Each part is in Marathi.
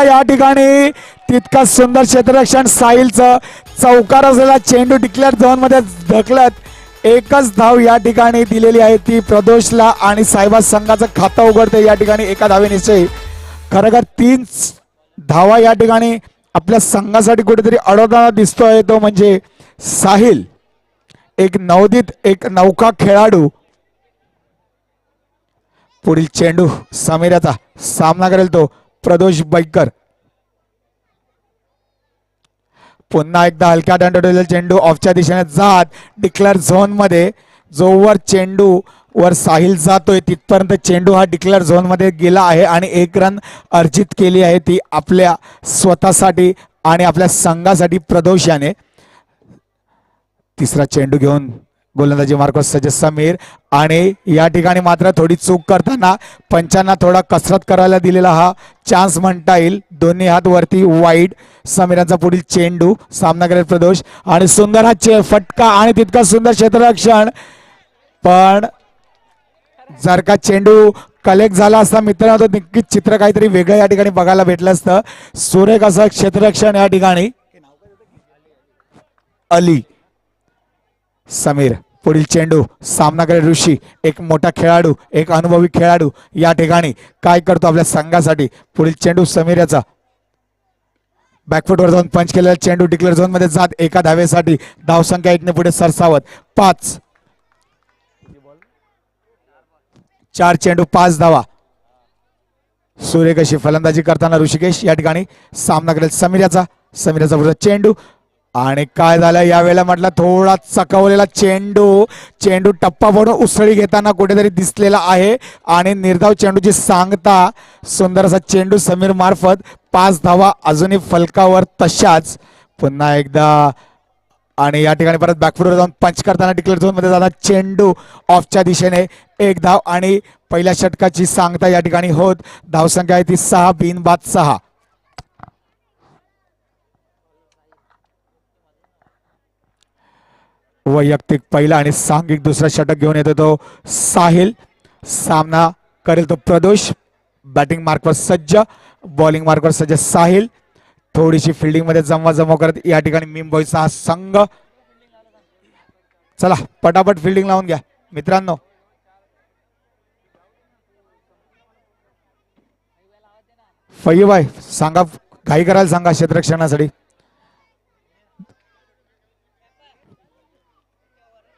मात्र या ठिकाणी तितका सुंदर क्षेत्ररक्षण साहिलचं चौकार असलेला चेंडू डिक्लेअर झोन मध्ये ढकलत एकच धाव या ठिकाणी दिलेली आहे ती प्रदोषला आणि साहेबा संघाचं खातं उघडते या ठिकाणी एका धावेनिश्चय. खरंतर 3 धावा या ठिकाणी आपल्या संघासाठी कुठेतरी अडवताना दिसतोय तो म्हणजे साहिल, एक नवोदित एक नौका खेळाडू. पुढील चेंडू समीराचा सामना करेल तो प्रदोष बैकर. पुन्हा एकदा हलक्या दंडोलेला चेंडू ऑफच्या दिशेने जात डिक्लेअर झोन मध्ये जोवर चेंडू वर साहिल जातोय तिथपर्यंत चेंडू हा डिक्लेअर झोन मध्ये गेला आहे आणि 1 रन अर्जित केली आहे ती आपल्या स्वतःसाठी आणि आपल्या संघासाठी प्रदोष याने. तिसरा चेंडू घेऊन गोलंदाजी मार्ग सज्ज समीर आणि या ठिकाणी मात्र थोडी चूक करताना पंचांना थोडा कसरत करायला दिलेला हा चान्स म्हणता येईल. दोन्ही हात वरती वाईड. समीरांचा पुढील चेंडू सामना करेल प्रदोष आणि सुंदर हा फटका आणि तितका सुंदर क्षेत्ररक्षण. पण जर का चेंडू कलेक्ट झाला असता मित्रांनो तर नक्कीच चित्र काहीतरी वेगळं या ठिकाणी बघायला भेटलं असतं. सुरेख असं क्षेत्ररक्षण या ठिकाणी. अली समीर पुढील चेंडू सामना करेल ऋषी, एक मोठा खेळाडू एक अनुभवी खेळाडू या ठिकाणी काय करतो आपल्या संघासाठी. पुढील चेंडू समीर याचा बॅकफुटवर जाऊन पंच केलेला चेंडू डिक्लेअर झोन मध्ये जात एका धावेसाठी. धावसंख्या 1 ने पुढे सरसावत 5. 4 चेंडू 5 धावा. सुरेख अशी फलंदाजी करताना ऋषिकेश या ठिकाणी सामना करेल समीराचा. समीराचा पुढचा चेंडू आणि काय झालं यावेळेला म्हटलं थोडा चकवलेला चेंडू टप्पा पडून उसळी घेताना कुठेतरी दिसलेला आहे आणि निर्धाव चेंडूची सांगता सुंदर असा चेंडू समीर मार्फत 5 धावा अजूनही फलकावर तशाच. पुन्हा एकदा आणि या ठिकाणी परत बॅकफुटवर जाऊन पंच करताना डिक्लेअर झोन मध्ये जाणार चेंडू ऑफच्या दिशेने 1 धाव आणि पहिल्या षटकाची सांगता या ठिकाणी होत. धावसंख्या आहे ती 6 बिनबाद 6. वैयक्तिक पहिला आणि सांघिक दुसरा षटक घेऊन येतो तो साहिल. सामना करेल तो प्रदोष. बॅटिंग मार्कवर सज्ज, बॉलिंग मार्कवर सज्ज साहिल. थोडीशी फिल्डिंग मध्ये जमवा करत या ठिकाणी मिमबॉयचा हा संघ. चला पटापट फिल्डिंग लावून घ्या मित्रांनो. फैबाई सांगा, घाई करायला सांगा क्षेत्ररक्षणासाठी.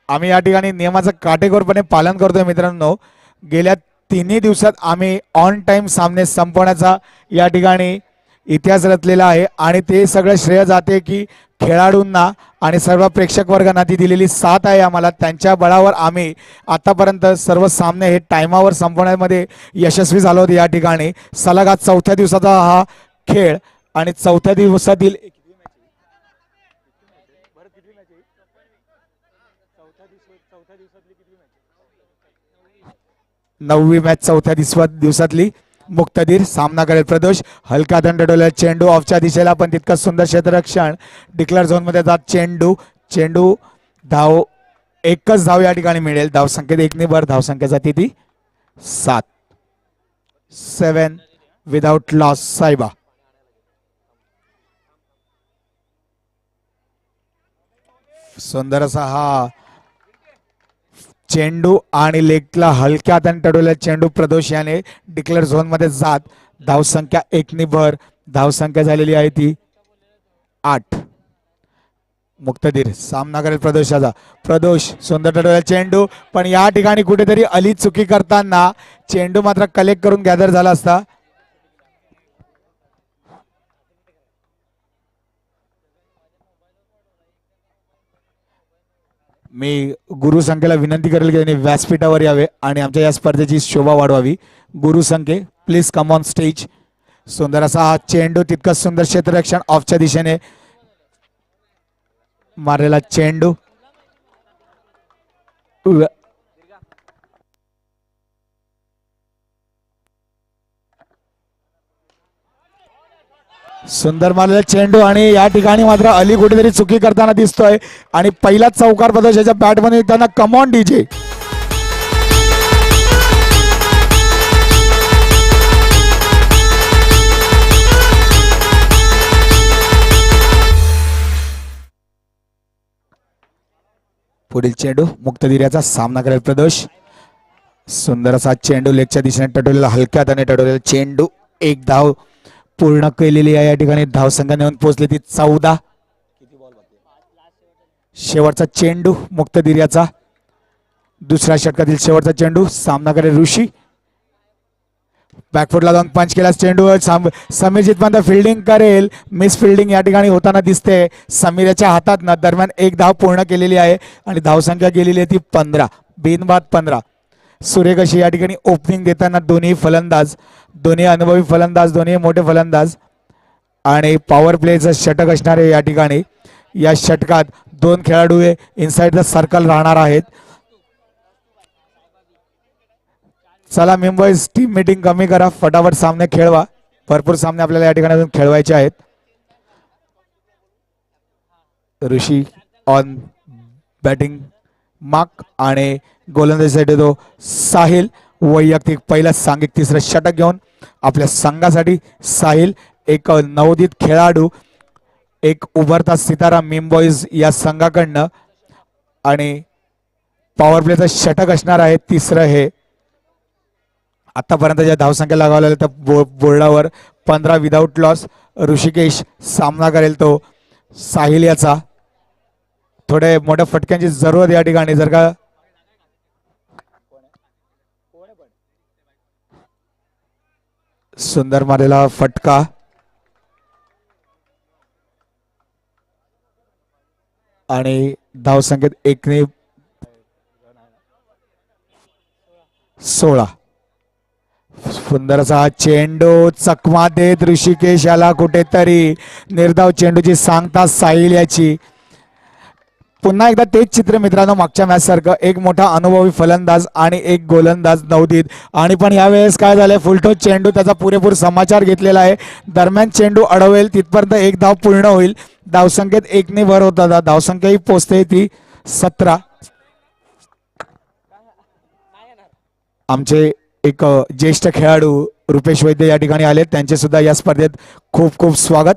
आम्ही या ठिकाणी नियमाचं काटेकोरपणे पालन करतोय मित्रांनो. गेल्या 3 दिवसात आम्ही ऑन टाइम सामने संपवण्याचा या ठिकाणी इतिहास रचलेला आहे आणि ते सगळं श्रेय जाते की खेळाडूंना आणि सर्व प्रेक्षक वर्गांना ती दिलेली साथ आहे आम्हाला. त्यांच्या बळावर आम्ही आतापर्यंत सर्व सामने हे टाइमावर संपवण्यामध्ये यशस्वी झालो होतो. या ठिकाणी सलग आज 4थ्या दिवसाचा हा खेळ आणि 4थ्या दिवसातील 9वी मॅच 4थ्या दिवसातली. मुक्तदीर सामना करेल प्रदोष. हलका दंडोलेला चेंडू ऑफच्या दिशेला पण तितकं सुंदर क्षेत्ररक्षण. डिक्लेअर झोन मध्ये जात चेंडू धाव एकच धाव या ठिकाणी मिळेल. धावसंख्येत 1 ने भर. धावसंख्या जाते ती 7. 7 विदाउट लॉस. साहेबा सुंदर असा हा चेंडू आणि लेगला हलक्या दंडोलेला चेंडू प्रदोष याने डिक्लेअर झोन मध्ये जात. धावसंख्या 1 ने भर. धावसंख्या झालेली आहे ती 8. मुक्तदीर सामना करेल प्रदोषाचा. प्रदोष सुंदर दंडोलेला चेंडू पण या ठिकाणी कुठेतरी अली चुकी करताना चेंडू मात्र कलेक्ट करून गॅदर झाला असता. मी गुरुसंख्येला विनंती करेल की त्यांनी व्यासपीठावर यावे आणि आमच्या या स्पर्धेची शोभा वाढवावी. गुरुसंख्ये प्लीज कम ऑन स्टेज. सुंदर असा हा चेंडू तितकं सुंदर क्षेत्ररक्षण ऑफच्या दिशेने मारलेला चेंडू. सुंदर मारलेला चेंडू आणि या ठिकाणी मात्र अली कुठेतरी चुकी करताना दिसतोय आणि पहिलाच चौकार प्रदर्शनाच्या बॅटमध्ये त्यांना कमॉन डीजे. पुढील चेंडू मुक्तदिर्याचा सामना करेल प्रदोष. सुंदर असा चेंडू लेगच्या दिशेने टटवलेला, हलक्यात आणि टटवलेला चेंडू. एक धाव पूर्ण केलेली आहे या ठिकाणी. धावसंख्या नेऊन पोहोचली ती 14. शेवटचा चेंडू मुक्तदिर्याचा. दुसऱ्या षटकातील शेवटचा चेंडू. सामना करेल ऋषी. बॅकफुटला जाऊन पंच केला चेंडू. समीर जितपर्यंत फिल्डिंग करेल. मिस फिल्डिंग या ठिकाणी होताना दिसते समीरच्या हातात. दरम्यान एक धाव पूर्ण केलेली आहे आणि धावसंख्या गेलेली आहे ती 15. बिनबाद 15. सुरेख अशी या ठिकाणी ओपनिंग देताना दोन्ही फलंदाज, दोन्ही अनुभवी फलंदाज, दोन्ही मोठे फलंदाज आणि पॉवर प्लेचं षटक असणार आहे या ठिकाणी. या षटकात 2 खेळाडू इनसाइड द सर्कल राहणार आहेत. चला मुंबई टीम मीटिंग कमी करा, फटाफट सामने खेळवा. भरपूर सामने आपल्याला या ठिकाणी खेळवायचे आहेत. ऋषी ऑन बॅटिंग मार्क आणि गोलंदाजीसाठी तो साहिल. वैयक्तिक पहिलं सांघिक तिसरं षटक घेऊन आपल्या संघासाठी साहिल एक नवोदित खेळाडू, एक उभरता सितारा मुंबईज या संघाकडनं. आणि पॉवर प्लेचं षटक असणार आहे तिसरं. हे आतापर्यंत ज्या धावसंख्या लगावलेल्या त्या बोर्डावर 15 विदाउट लॉस. ऋषिकेश सामना करेल तो साहिल याचा. थोडे मोठ्या फटक्यांची जरूरत या ठिकाणी. जर का सुंदर मारलेला फटका आणि धावसंख्येत 1 16. सुंदर असा चेंडू चकमा देत ऋषिकेश याला कुठेतरी. निर्धाव चेंडूची सांगता साहिल याची. पुन्हा एकदा तेच चित्र मित्रांनो, मागच्या मॅच सारखं. एक मोठा अनुभवी फलंदाज आणि एक गोलंदाज नवदीत. आणि पण यावेळेस काय झालंय, फुलटो चेंडू, त्याचा पुरेपूर समाचार घेतलेला आहे. दरम्यान चेंडू अडवेल तिथपर्यंत एक धाव पूर्ण होईल. धावसंख्येत 1 भर होता. धावसंख्या ही पोचते ती 17. आमचे एक ज्येष्ठ खेळाडू रुपेश वैद्य या ठिकाणी आले, त्यांचे सुद्धा या स्पर्धेत खूप खूप स्वागत.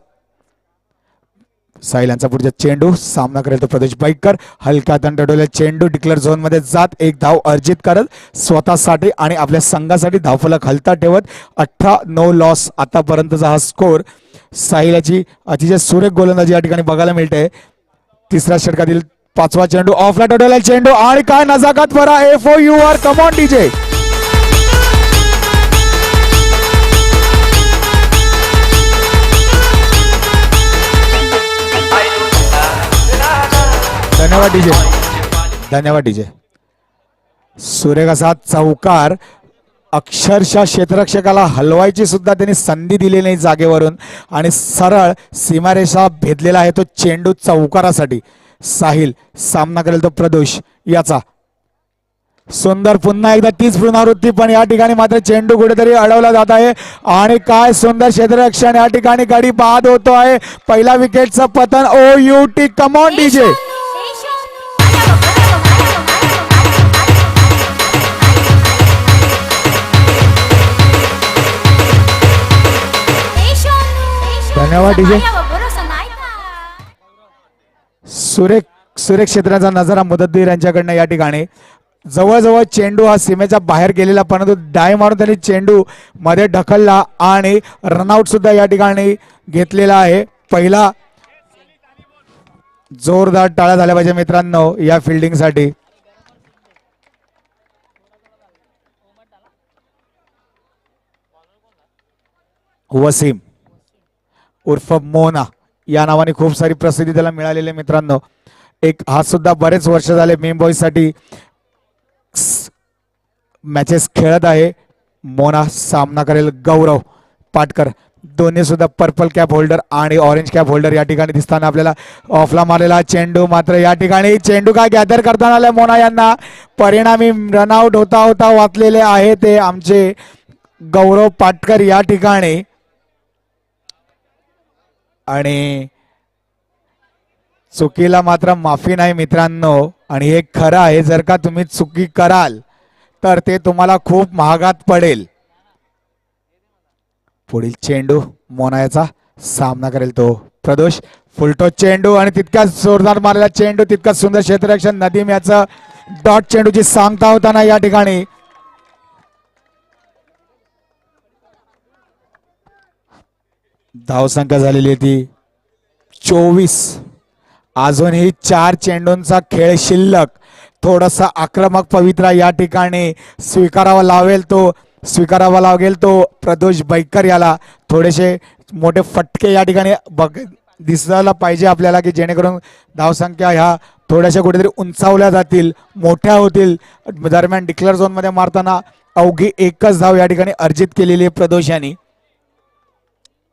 साहिल यांचा पुढचा चेंडू. सामना करेल तो प्रदेश बाईकर. हलक्या तंटडोल्या चेंडू डिक्लेअर झोन मध्ये जात एक धाव अर्जित करत स्वतःसाठी आणि आपल्या संघासाठी धावफलक हलता ठेवत 18-9 लॉस आतापर्यंतचा हा स्कोर. साहिलाची अतिशय सुरेख गोलंदाजी या ठिकाणी बघायला मिळते. तिसऱ्या षटकातील 5वा चेंडू. ऑफला टोटवलेला चेंडू आणि काय नजाकत भरा. FOUR come on DJ. धन्यवाद डीजे, धन्यवाद डीजे. सुरेख असा चौकार. अक्षरशः क्षेत्ररक्षकाला हलवायची सुद्धा त्यांनी संधी दिली नाही जागेवरून आणि सरळ सीमारेषा भेदलेला आहे तो चेंडू चौकारासाठी. साहिल सामना करेल तो प्रदोष याचा. सुंदर पुन्हा एकदा तीच पुनरावृत्ती, पण या ठिकाणी मात्र चेंडू कुठेतरी अडवला जात आहे. आणि काय सुंदर क्षेत्ररक्षण या ठिकाणी. गडी बाद होतो आहे. पहिला विकेटचं पतन. OUT come on DJ. धन्यवाद डीजे. सुरेख क्षेत्राचा नजारा मुदद्दीर यांच्याकडनं या ठिकाणी. जवळजवळ चेंडू हा सीमेच्या बाहेर गेलेला, परंतु डाय मारून त्यांनी चेंडू मध्ये ढकलला आणि रनआउट सुद्धा या ठिकाणी घेतलेला आहे. पहिला जोरदार टाळ्या झाल्या पाहिजे मित्रांनो या फिल्डिंगसाठी. वसीम उर्फ मोना या नावाने खूप सारी प्रसिद्धी त्याला मिळालेली आहे मित्रांनो. एक हा सुद्धा बरेच वर्ष झाले मुंबई साठी मॅचेस खेळत आहे. मोना सामना करेल गौरव पाटकर. दोन्ही सुद्धा पर्पल कॅप होल्डर आणि ऑरेंज कॅप होल्डर या ठिकाणी दिसताना आपल्याला. ऑफला मारलेला चेंडू मात्र या ठिकाणी चेंडू काय गॅदर करताना आला मोना यांना. परिणामी रनआउट होता होता वाचलेले आहे ते आमचे गौरव पाटकर या ठिकाणी. आणि चुकीला मात्र माफी नाही मित्रांनो. आणि हे खरं आहे, जर का तुम्ही चुकी कराल तर ते तुम्हाला खूप महागात पडेल. पुढील चेंडू मोनायाचा. सामना करेल तो प्रदोष. फुलटो चेंडू आणि तितकाच जोरदार मारलेला चेंडू, तितकाच सुंदर क्षेत्ररक्षण. नदीम याचं डॉट चेंडूची सांगता होताना या ठिकाणी धावसंख्या झालेली आहे ती 24. अजूनही 4 चेंडूंचा खेळ शिल्लक. थोडासा आक्रमक पवित्रा या ठिकाणी स्वीकारावा लागेल तो प्रदोष बैकर याला. थोडेसे मोठे फटके या ठिकाणी दिसायला पाहिजे आपल्याला, की जेणेकरून धावसंख्या ह्या थोड्याशा कुठेतरी उंचावल्या जातील, मोठ्या होतील. दरम्यान डिक्लेअर झोन मध्ये मारताना अवघी 1च धाव या ठिकाणी अर्जित केलेली आहे प्रदोष यांनी.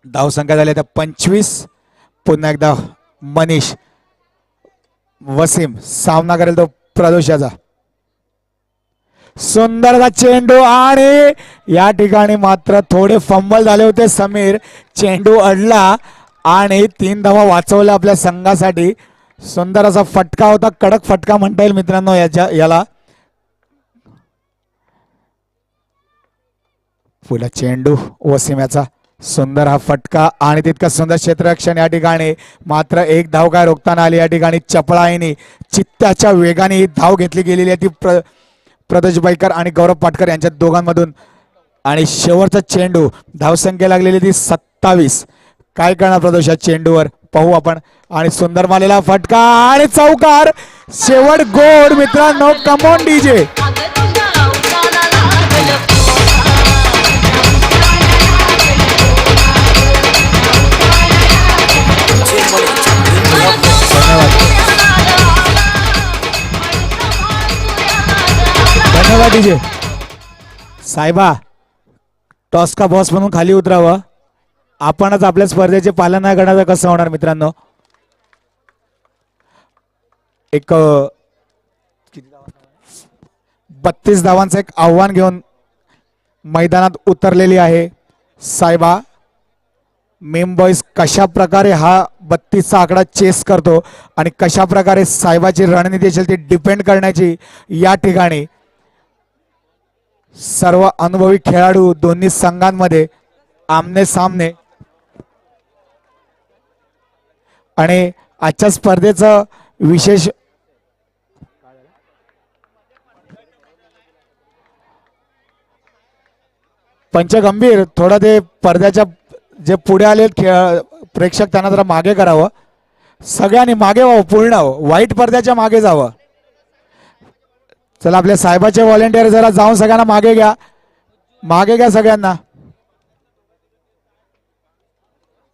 धावसंख्या झाली आता 25. पुन्हा एकदा मनीष वसीम सामना करेल तो प्रदोषाचा. सुंदरचा चेंडू आणि या ठिकाणी मात्र थोडे फंबल झाले होते. समीर चेंडू अडला आणि 3 धावा वाचवल्या आपल्या संघासाठी. सुंदर असा फटका होता, कडक फटका म्हणता येईल मित्रांनो याला. पुढे चेंडू वसीम याचा. सुंदर हा फटका आणि तितका सुंदर क्षेत्ररक्षण या ठिकाणी. मात्र 1 धाव काय रोखताना आली या ठिकाणी. चपळाईने चित्त्याच्या वेगाने ही धाव घेतली गेलेली आहे ती प्रदोष बैकर आणि गौरव पाटकर यांच्या दोघांमधून. आणि शेवटचा चेंडू, धावसंख्या लागलेली ती 27. काय करणार प्रदोष या चेंडूवर पाहू आपण. आणि सुंदर मारलेला फटका आणि चौकार. शेवट गोड मित्रांनो. Come on DJ. धन्यवाद डीजे. साहेबा, टॉस का बॉस म्हणून खाली उतरावं. आपणच आपल्या स्पर्धेचे पालन नाही करण्याचं कसं होणार मित्रांनो. एक 32 धावांचं एक आव्हान घेऊन मैदानात उतरलेली आहे साहेबा. मेम बॉईज कशा प्रकारे हा 32चा आकडा चेस करतो आणि कशा प्रकारे साहेबाची रणनीती असेल ती डिपेंड करण्याची या ठिकाणी सर्व अनुभवी खेळाडू दोन्ही संघांमध्ये आमने सामने. आणि आजच्या स्पर्धेचं विशेष पंचगंभीर थोडं ते पडद्याच्या जे पुढे आले प्रेक्षक त्यांना जरा मागे करावं. सगळ्यांनी मागे व्हावं, पूर्ण व्हाईट पडद्याच्या मागे जावं. चला आपल्या साहेबाचे व्हॉलेंटियर जरा जाऊन सगळ्यांना मागे घ्या, मागे घ्या सगळ्यांना.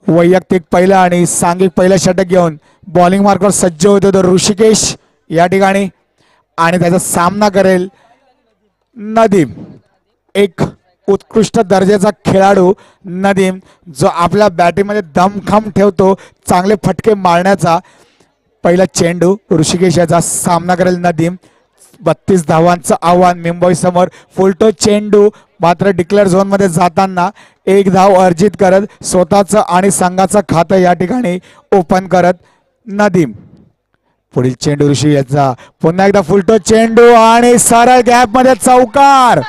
वैयक्तिक पहिलं आणि सांघिक पहिलं षटक घेऊन बॉलिंग मार्कवर सज्ज होतो तो ऋषिकेश या ठिकाणी. आणि त्याचा सामना करेल नदीम. एक उत्कृष्ट दर्जाचा खेळाडू नदीम, जो आपल्या बॅटिंगमध्ये दमखम ठेवतो, चांगले फटके मारण्याचा. पहिला चेंडू ऋषिकेश याचा. सामना करेल नदीम. 32 धावांचं आव्हान मुंबई समोर. फुलटो चेंडू मात्र डिक्लेअर झोन मध्ये जाताना 1 धाव अर्जित करत स्वतःचं आणि संघाचं खातं या ठिकाणी ओपन करत नदीम. पुढील चेंडू ऋषी याचा. पुन्हा एकदा फुलटो चेंडू आणि सरळ गॅप मध्ये चौकार.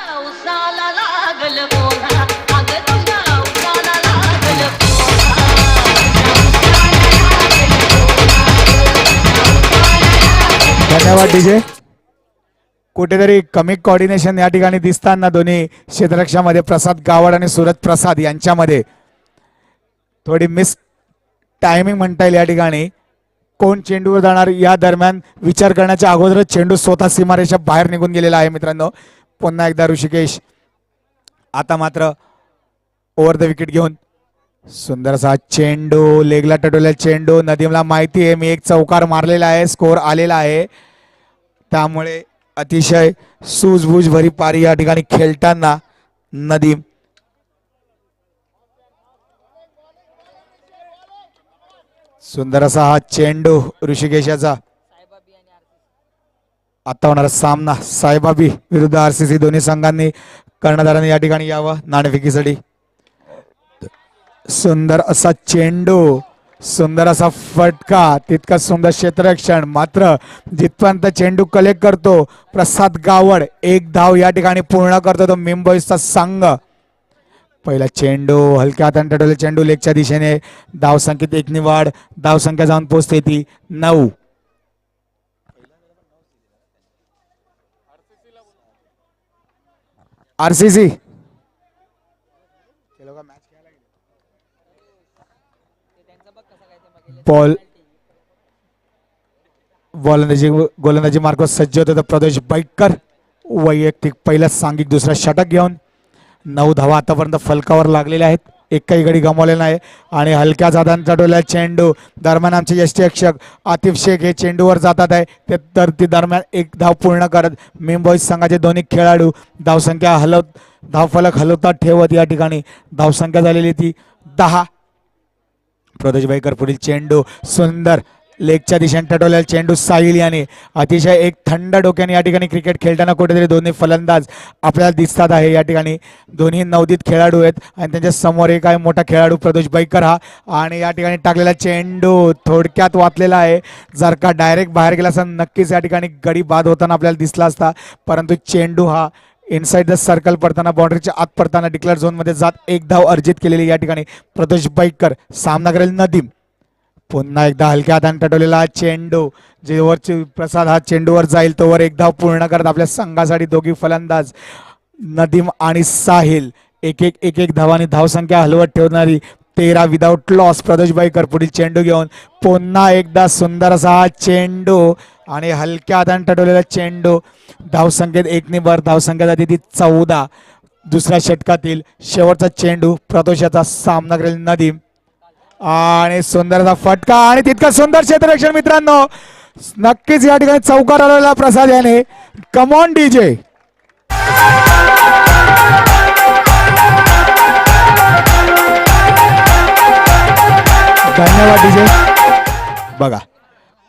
धन्यवाद डीजे. कुठेतरी कमी कोऑर्डिनेशन या ठिकाणी दिसताना दोन्ही क्षेत्ररक्षामध्ये प्रसाद गावड आणि सूरज प्रसाद यांच्यामध्ये थोडी मिस टायमिंग म्हणता येईल या ठिकाणी. कोण चेंडूवर जाणार या दरम्यान विचार करण्याच्या अगोदरच चेंडू स्वतः सीमारेषा बाहेर निघून गेलेला आहे मित्रांनो. पुन्हा एकदा ऋषिकेश. आता मात्र ओव्हर द विकेट घेऊन सुंदरसा चेंडू, लेगला टटवलेला चेंडू. नदीमला माहिती आहे मी एक चौकार मारलेला आहे, स्कोर आलेला आहे, त्यामुळे अतिशय सूझबूझ भरी पारी या ठिकाणी खेळताना नदीम. सुंदर असा हा चेंडू ऋषिकेशाचा. आता होणारा सामना साईबाबी विरुद्ध आरसीसी. दोन्ही संघांनी कर्णधारांनी या ठिकाणी यावं नाणेफेकीसाठी. सुंदर असा चेंडू, सुंदर असा फटका, तितका सुंदर क्षेत्ररक्षण. मात्र जिथपर्यंत चेंडू कलेक्ट करतो प्रसाद गावड 1 धाव या ठिकाणी पूर्ण करतो तो मुंबईचा संघ. पहिला चेंडू हलक्या हाताने टटवलेला चेंडू लेगच्या दिशेने. धावसंख्येत 1 ने वाढ. धावसंख्या जाऊन पोहोचते ती 9. आरसीसी बॉल गोलंदाजी मार्ग सज्ज होते प्रदेश बैकर. वैयक्तिक पहिला सांघिक दुसरा षटक घेऊन 9 धावा आतापर्यंत फलकावर लागलेल्या आहेत. एकही गडी गमावलेला नाही. आणि हलक्या हाताने टटवलेला चेंडू दरम्यान आमचे यष्टीरक्षक आतिफ शेख हे चेंडूवर जातात आहे. ते तर ती दरम्यान 1 धाव पूर्ण करत मेन बॉईज संघाचे दोन्ही खेळाडू धावसंख्या धावफलक हलवतात ठेवत या ठिकाणी धावसंख्या झालेली ती 10. प्रदेश बैकर पुढील चेंडू सुंदर लेगच्या दिशेने टटवलेला चेंडू साहिल याने अतिशय एक थंड डोक्याने या ठिकाणी क्रिकेट खेळताना कुठेतरी दोन्ही फलंदाज आपल्याला दिसतात आहे. या ठिकाणी दोन्ही नवोदित खेळाडू आहेत आणि त्यांच्या समोर एक आहे मोठा खेळाडू प्रदेश बैकर हा. आणि या ठिकाणी टाकलेला चेंडू थोडक्यात वाचलेला आहे. जर का डायरेक्ट बाहेर गेला असता नक्कीच या ठिकाणी गडी बाद होताना आपल्याला दिसला असता. परंतु चेंडू हा इनसाइड द सर्कल पडताना बाउंड्रीच्या आत पडताना डिक्लेअर झोनमध्ये जात 1 धाव अर्जित केलेली या ठिकाणी प्रदेश बैकर. सामना करेल नदीम. पुन्हा एकदा हलक्या हाताने टटवलेला चेंडू जेवरची प्रसाद हा चेंडूवर जाईल तोवर 1 धाव पूर्ण करत आपल्या संघासाठी दोघी फलंदाज नदीम आणि साहिल एक एक धावांनी धावसंख्या हलवत ठेवणारी 13 विदाउट लॉस. प्रदेश बैकर पुढील चेंडू घेऊन पुन्हा एकदा सुंदर असा हा चेंडू आणि हलक्या हाताने टटवलेला चेंडू. धावसंख्येत 1 ने भर. धावसंख्या जाते ती 14. दुसऱ्या षटकातील शेवटचा चेंडू प्रदोषाचा सामना करेल नदीम. आणि सुंदरचा फटका आणि तितका सुंदर क्षेत्ररक्षण मित्रांनो. नक्कीच या ठिकाणी चौकार आलेला प्रसाद याने. Come on DJ. धन्यवाद डीजे. बघा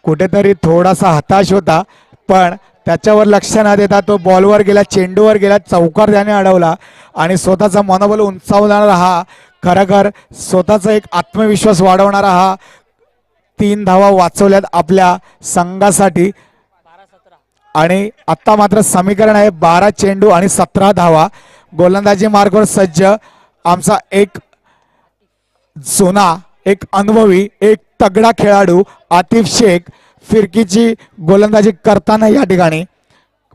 कुठेतरी थोडासा हताश होता पण त्याच्यावर लक्ष न देता तो बॉलवर गेला चेंडूवर गेला चौकार त्याने अडवला आणि स्वतःचा मनोबल उंचावणारा हा खरोखर स्वतःचा एक आत्मविश्वास वाढवणारा हा 3 धावा वाचवल्यात आपल्या संघासाठी. आणि आता मात्र समीकरण आहे 12 चेंडू आणि 17 धावा. गोलंदाजी मार्गावर सज्ज आमचा एक जुना एक अनुभवी एक तगडा खेळाडू आतिफ शेख फिरकीची गोलंदाजी करताना या ठिकाणी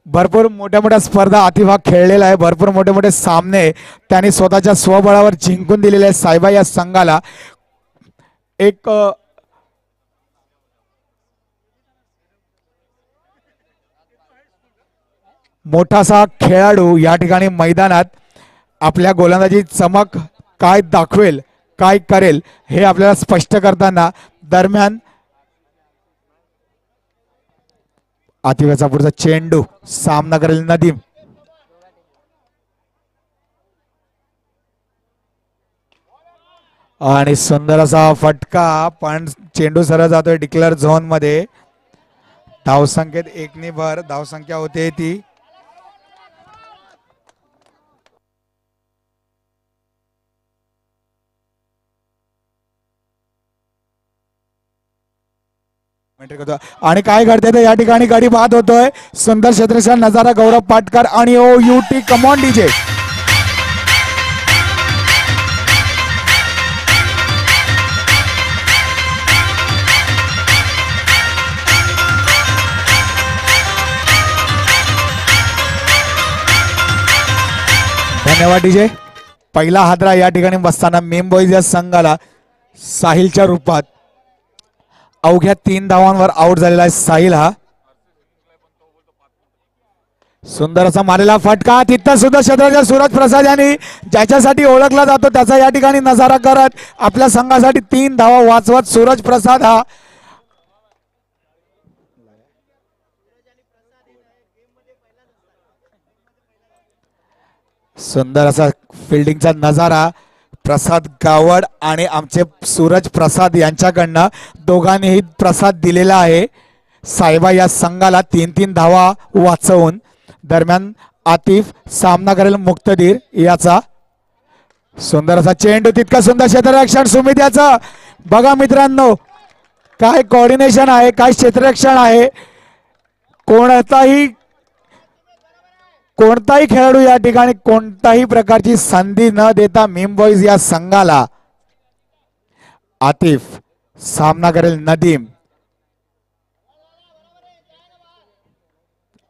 भरपूर मोठ्या मोठ्या स्पर्धा आतिफ हा खेळलेला आहे. भरपूर मोठे मोठे सामने त्यांनी स्वतःच्या स्वबळावर जिंकून दिलेले आहे. सायबा या संघाला एक मोठासा खेळाडू या ठिकाणी मैदानात आपल्या गोलंदाजी चमक काय दाखवेल काय करेल हे आपल्याला स्पष्ट करताना दरम्यान आतिफचा पुढचा चेंडू सामना करेल नदीम. आणि सुंदर असा फटका पण चेंडू सरळ जातोय डिक्लेअर झोन मध्ये. धावसंख्येत 1 ने भर. धावसंख्या होते ती आणि काय घडते तर या ठिकाणी गाडी बाद होतोय. सुंदर क्षेत्ररक्षण नजारा गौरव पाटकर आणि ओ यू टी कमॉन डीजे. धन्यवाद डीजे. पहिला हादरा या ठिकाणी बसताना मेम बॉईज या संघाला साहिलच्या रूपात अवघ्या 3 धावांवर आउट झालेला आहे साहिल हा. सुंदर असा मारलेला फटका तिथं सुद्धा क्षेत्राच्या सूरज प्रसाद यांनी ज्याच्यासाठी ओळखला जातो त्याचा या ठिकाणी नजारा करत आपल्या संघासाठी 3 धावा वाचवत सूरज प्रसाद हा सुंदर असा फिल्डिंगचा नजारा प्रसाद गावड आणि आमचे सूरज प्रसाद यांच्याकडनं दोघांनीही प्रसाद दिलेला आहे साहेबा या संघाला 3-3 धावा वाचवून. दरम्यान आतिफ सामना करेल मुक्तदीर याचा. सुंदर असा चेंडू तितका सुंदर क्षेत्ररक्षण सुमित याचा. बघा मित्रांनो काय कोऑर्डिनेशन आहे काय क्षेत्ररक्षण आहे. कोणताही कोणताही खेळाडू या ठिकाणी कोणताही प्रकारची संधी न देता मीम बॉईज या संघाला आतिफ सामना करेल नदीम.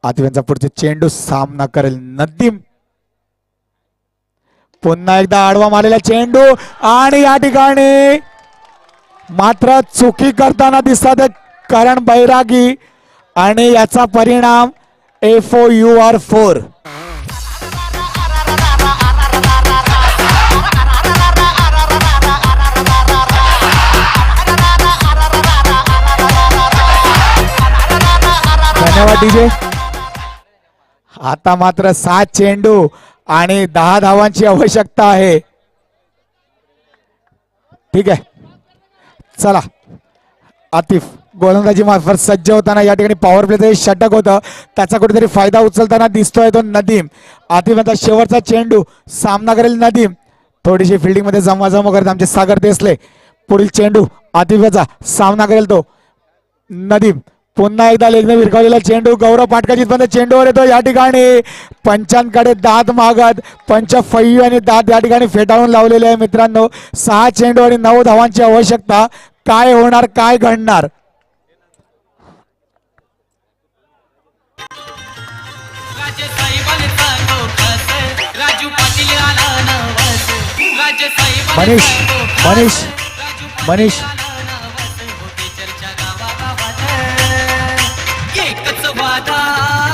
आतिफ यांचा पुढचे चेंडू सामना करेल नदीम. पुन्हा एकदा आडवा मारलेला चेंडू आणि या ठिकाणी मात्र चुकी करताना दिसतात करण बैरागी आणि याचा परिणाम FOUR4. धन्यवाद डीजे. आता मात्र 7 चेंडू आणि 10 धावांची आवश्यकता आहे. ठीक आहे, चला. आतिफ गोलंदाजी मार्फत सज्ज होताना या ठिकाणी पॉवर प्लेचं षटक होतं, त्याचा कुठेतरी फायदा उचलताना दिसतोय तो नदीम. आतिफ यांचा शेवटचा चेंडू सामना करेल नदीम. थोडीशी फिल्डिंग मध्ये जमवाजमव करत आमचे सागर देसले. पुढील चेंडू आतिफ याचा सामना करेल तो नदीम. पुन्हा एकदा लेगने विरकावलेला चेंडू गौरव पाटका जिथपर्यंत चेंडूवर येतो या ठिकाणी पंचांकडे दाद मागत पंच फैयू आणि दाद या ठिकाणी फेटाळून लावलेले आहे. मित्रांनो 6 चेंडू आणि 9 धावांची आवश्यकता. काय होणार, काय घडणार? मनीष मनीष मनीष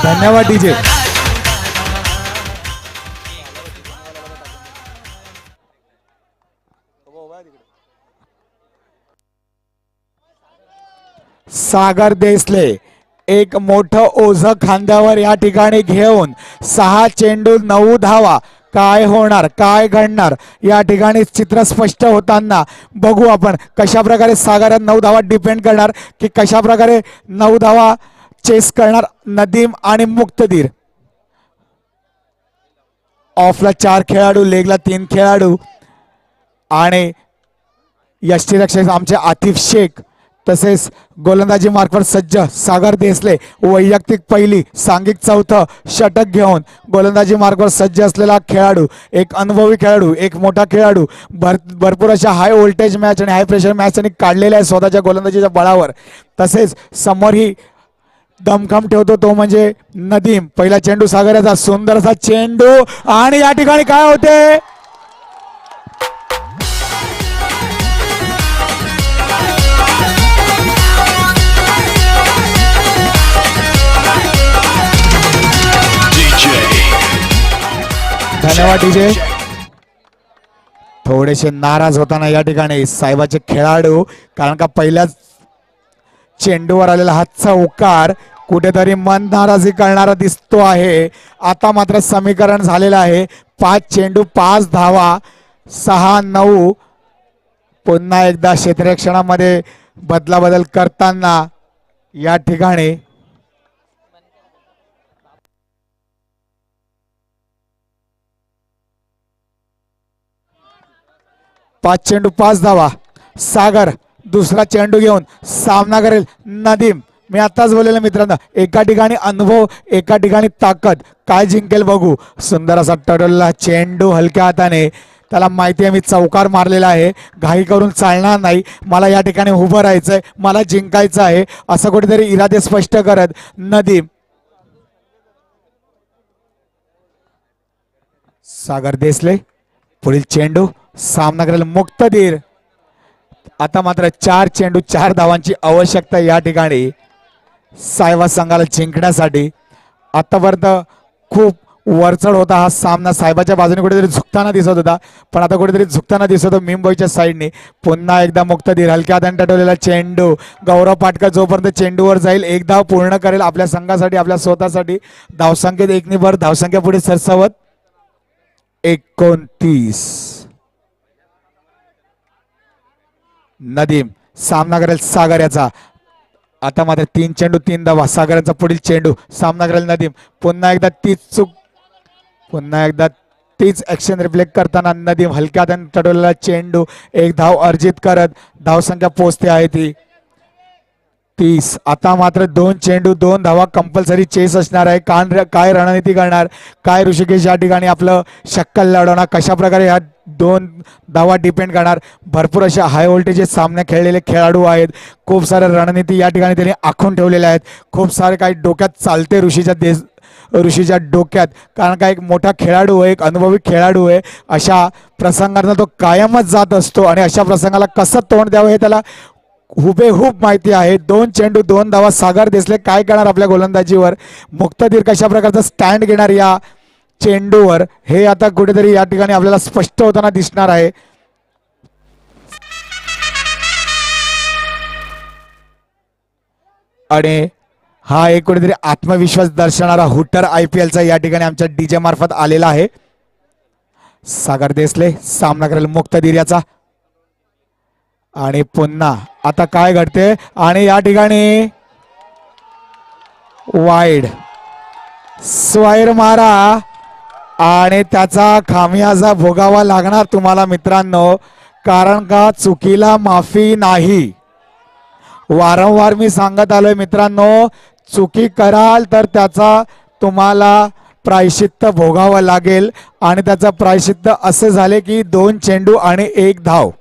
धन्यवाद डीजे. सागर देसले एक मोठं ओझं खांद्यावर या ठिकाणी घेऊन 6 चेंडू 9 धावा. काय होणार, काय घडणार या ठिकाणी चित्र स्पष्ट होताना बघू आपण. कशा प्रकारे सागर 9 धावा डिपेंड करणार की कशा प्रकारे 9 धावा चेस करणार नदीम आणि मुक्तदीर. ऑफला 4 खेळाडू, लेगला 3 खेळाडू आणि यष्टीरक्षक आमचे आतिफ शेख. तसेच गोलंदाजी मार्फत सज्ज सागर देसले वैयक्तिक पहिली सांघिक 4थं षटक घेऊन गोलंदाजी मार्फत सज्ज असलेला खेळाडू, एक अनुभवी खेळाडू, एक मोठा खेळाडू. भरपूर अशा हाय व्होल्टेज मॅच आणि हाय प्रेशर मॅच त्यांनी काढलेल्या आहे स्वतःच्या गोलंदाजीच्या बळावर. तसेच समोरही दमखम ठेवतो तो म्हणजे नदीम. पहिला चेंडू सागराचा, सुंदर असा चेंडू आणि या ठिकाणी काय होते, धन्यवाद डीजे. थोडेसे नाराज होताना या ठिकाणी साहेबाचे खेळाडू, कारण का पहिल्याच चेंडूवर आलेला हा चौकार कुठेतरी मन नाराजी करणारा दिसतो आहे. आता मात्र समीकरण झालेलं आहे 5 चेंडू 5 धावा 6-9. पुन्हा एकदा क्षेत्ररक्षणामध्ये बदलाबदल करताना या ठिकाणी 5 चेंडू 5 धावा. सागर दुसरा चेंडू घेऊन सामना करेल नदीम. मी आताच बोललेलं मित्रांनो, एका ठिकाणी अनुभव, एका ठिकाणी ताकद. काय जिंकेल बघू. सुंदर असा टडोलला चेंडू हलक्या हाताने. त्याला माहिती आहे मी चौकार मारलेला आहे, घाई करून चालणार नाही, मला या ठिकाणी उभं राहायचंय, मला जिंकायचं आहे, असं कुठेतरी इरादे स्पष्ट करत नदीम. सागर देसले पुढील चेंडू सामना करेल मुक्तदीर. आता मात्र 4 चेंडू 4 धावांची आवश्यकता या ठिकाणी सायवा संघाला जिंकण्यासाठी. आतापर्यंत खूप वरचढ होता हा सामना, साहेबाच्या बाजूने कुठेतरी झुकताना दिसत होता, पण आता कुठेतरी झुकताना दिसत होता मुंबईच्या साईडने. पुन्हा एकदा मुक्तदीर हलक्या हाताने टटवलेला चेंडू. गौरव पाटकर जोपर्यंत चेंडूवर जाईल 1 धाव पूर्ण करेल आपल्या संघासाठी, आपल्या स्वतःसाठी. धावसंख्येत 1 भर, धावसंख्या पुढे सरसावत 29. नदीम सामना करेल सागर याचा. आता मात्र 3 चेंडू 3 धावा. सागराचा पुढील चेंडू सामना करेल नदीम. पुन्हा एकदा तीच चूक, पुन्हा एकदा तीच ऍक्शन रिफ्लेक्ट करताना नदीम हलक्या हाताने टटवलेला चेंडू 1 धाव अर्जित करत धावसंख्या पोहोचते आहे ती 30. आता मात्र 2 चेंडू 2 धावा कंपल्सरी चेस असणार आहे. काय रणनीती करणार, काय ऋषिकेश या ठिकाणी आपलं शक्कल लढवणार, कशा प्रकारे ह्या 2 धावा डिपेंड करणार. भरपूर अशा हाय व्होल्टेजेस सामने खेळलेले खेळाडू आहेत. खूप साऱ्या रणनीती या ठिकाणी त्यांनी आखून ठेवलेल्या आहेत. खूप सारे काही डोक्यात चालते ऋषीच्या डोक्यात, कारण का एक मोठा खेळाडू आहे, एक अनुभवी खेळाडू आहे. अशा प्रसंगांना तो कायमच जात असतो आणि अशा प्रसंगाला कसं तोंड द्यावं हे त्याला हुबेहूब माहिती आहे. 2 चेंडू 2 धावा. सागर देसले काय करणार आपल्या गोलंदाजीवर, मुक्तधीर कशा प्रकारचा स्टँड घेणार या चेंडूवर, हे आता कुठेतरी या ठिकाणी आपल्याला स्पष्ट होताना दिसणार आहे. आणि हा एक कुठेतरी आत्मविश्वास दर्शवणारा हुटर IPLचा या ठिकाणी आमच्या DJ मार्फत आलेला आहे. सागर देसले सामना करेल मुक्तधीर याचा. आणि पुन्हा आता काय घडते, आणि या ठिकाणी वाईड स्वायर मारा आणि त्याचा खामियाजा भोगावा लागणार तुम्हाला मित्रांनो, कारण का चुकीला माफी नाही. वारंवार मी सांगत आलोय मित्रांनो, चुकी कराल तर त्याचा तुम्हाला प्रायश्चित्त भोगावं लागेल. आणि त्याचं प्रायश्चित्त असे झाले की 2 चेंडू आणि 1 धाव.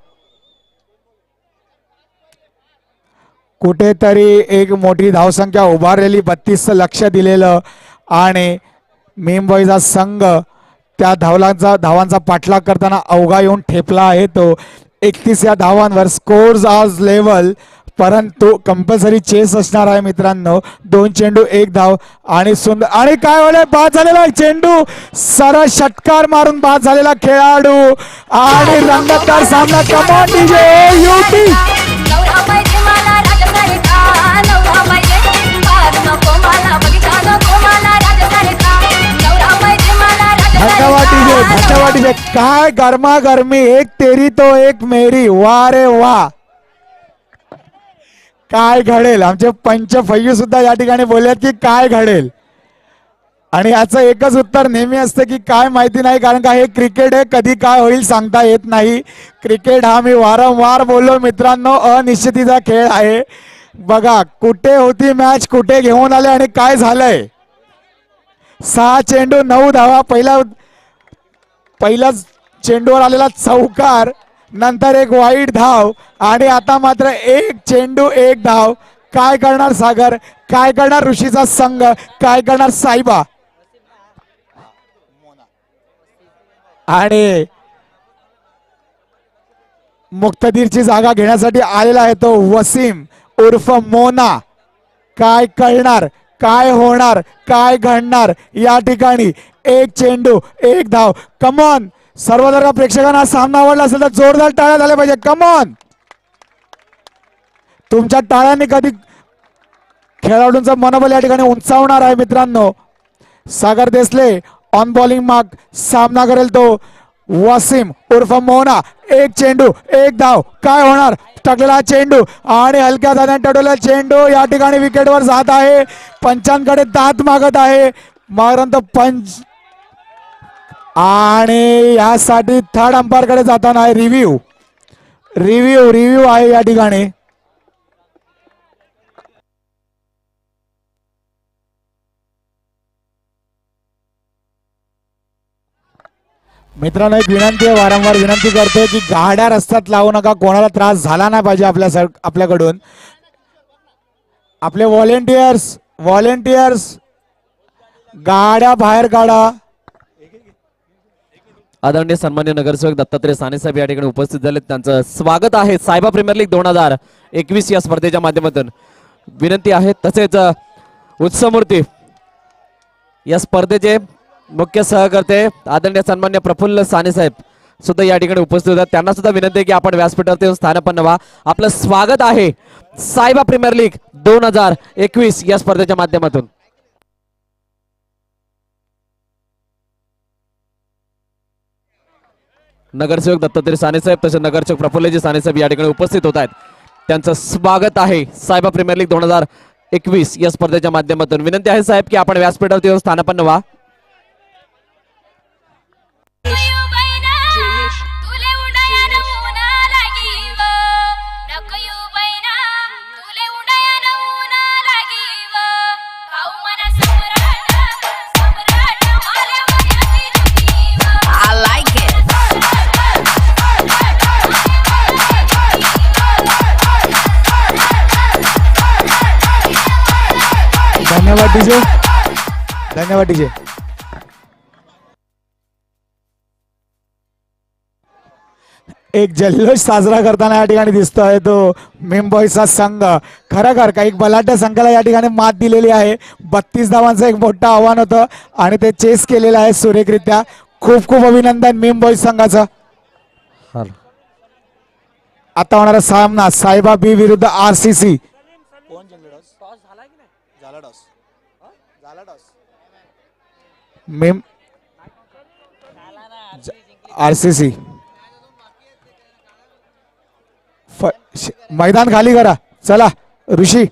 कुठेतरी एक मोठी धावसंख्या उभारलेली, 32चं लक्ष दिलेलं आणि मेमबॉईचा संघ त्या धावांचा पाठलाग करताना अवघा येऊन ठेपला आहे तो. 31 या धावांवर स्कोर्स आज लेवल, परंतु कंपल्सरी चेस असणार आहे मित्रांनो. 2 चेंडू 1 धाव आणि सुंदर, आणि काय होईल, बाद झालेला चेंडू, सरळ षटकार मारून बाद झालेला खेळाडू आणि रंगतदार सामना. Come on DJ UT. धन्यवाद डीजे. काय गरमागरमी, एक तेरी तो एक मेरी, वा रे वा. काय घडेल, आमचे पंच फय्यू सुद्धा या ठिकाणी बोललेत की काय घडेल, आणि याचं एकच उत्तर नेहमी असतं की काय माहिती नाही, कारण का हे क्रिकेट आहे, कधी काय होईल सांगता येत नाही. क्रिकेट हा मी वारंवार बोललो मित्रांनो, अनिश्चितीचा खेळ आहे. बघा कुठे होती मॅच, कुठे घेऊन आले आणि काय झालंय. 6 चेंडू 9 धावा. पहिल्याच चेंडूवर आलेला चौकार, नंतर एक वाईट धाव आणि आता मात्र 1 चेंडू 1 धाव. काय करणार सागर, काय करणार ऋषीचा संघ, काय करणार साईबा. आणि मुक्तधीरची जागा घेण्यासाठी आलेला आहे तो वसीम उर्फ मोना. काय करणार, काय होणार, काय घडणार या ठिकाणी. 1 चेंडू 1 धाव. कमॉन, सर्व प्रेक्षकांना सामना आवडला असेल तर जोरदार टाळ्या झाल्या पाहिजे. कमॉन, तुमच्या टाळ्यांनी कधी खेळाडूंचं मनोबल या ठिकाणी उंचावणार आहे मित्रांनो. सागर देसले ऑन बॉलिंग मार्क. सामना करेल तो वसीम उर्फ मोना. 1 चेंडू 1 धाव. काय होणार, टाकलेला चेंडू आणि हलक्या दाण्यात टडवलेला चेंडू या ठिकाणी विकेटवर जात आहे. पंचांकडे दात मागत आहे, मारंत पंच, आणि यासाठी थर्ड अंपायर कडे जाताना आहे रिव्ह्यू आहे या ठिकाणी. मित्रांनो एक विनंती आहे, वारंवार विनंती करतोय की गाड्या रस्त्यात लावू नका, कोणाला त्रास झाला नाही पाहिजे आपल्याकडून. आपले व्हॉलेंटियर्स गाड्या बाहेर काढा. आदरणीय सन्मान्य नगरसेवक दत्तात्रय साने साहेब या ठिकाणी उपस्थित झाले, त्यांचं स्वागत आहे सायबा प्रीमियर लीग 2021 या स्पर्धेच्या माध्यमातून. विनंती आहे तसेच उत्सवमूर्ती या स्पर्धेचे मुख्य सहकर्ते आदरणीय सन्मान्य प्रफुल्ल साने साहेब सुद्धा या ठिकाणी उपस्थित होतात. त्यांना सुद्धा विनंती आहे की आपण व्यासपीठावर येऊन स्थानापन्न व्हा. आपलं स्वागत आहे सायबा प्रीमियर लीग 2021 या स्पर्धेच्या माध्यमातून. नगरसेवक दत्तात्रय साने साहेब तसेच नगरसेवक प्रफुल्लजी साने साहेब या ठिकाणी उपस्थित होत आहेत. त्यांचं स्वागत आहे सायबा प्रीमियर लीग 2021 या स्पर्धेच्या माध्यमातून. विनंती आहे साहेब की आपण व्यासपीठावर येऊन स्थानापन्न व्हा. धन्यवाद डीजे, धन्यवाद डीजे. एक जल्लोष साजरा करताना या ठिकाणी दिसतोय तो मेमबॉयचा संघ. खरोखर काही बलाढ्य संघाला या ठिकाणी मात दिलेली आहे. 32 धावांचं एक मोठं आव्हान होतं आणि ते चेस केलेलं आहे सुरेखरित्या. खूप खूप अभिनंदन मेमबॉय संघाचं. आता होणारा सामना सायबा बी विरुद्ध RCC. मेम RCC मैदान खाली करा. चला ऋषी.